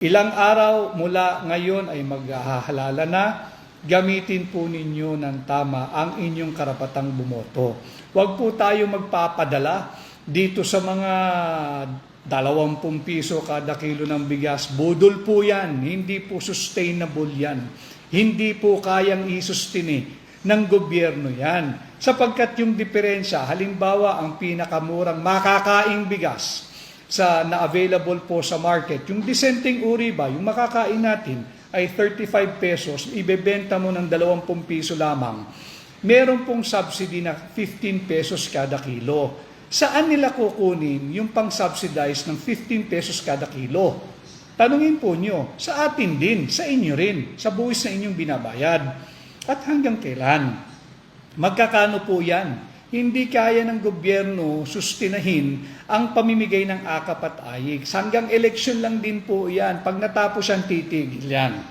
Ilang araw mula ngayon ay maghahalala na, gamitin po ninyo ng tama ang inyong karapatang bumoto. Huwag po tayo magpapadala dito sa mga 20 piso kada kilo ng bigas. Budol po yan, hindi po sustainable yan. Hindi po kayang isustain ng gobyerno yan. Sapagkat yung diferensya, halimbawa ang pinakamurang makakaing bigas na available po sa market, yung disenteng uri ba, yung makakain natin ay 35 pesos, ibebenta mo ng 20 piso lamang. Meron pong subsidy na 15 pesos kada kilo. Saan nila kukunin yung pang-subsidize ng 15 pesos kada kilo? Tanungin po nyo, sa atin din, sa inyo rin, sa buwis na inyong binabayad. At hanggang kailan? Magkakano po yan? Hindi kaya ng gobyerno sustinahin ang pamimigay ng akap at ayik. Hanggang eleksyon lang din po yan. Pag natapos yan, titigil yan.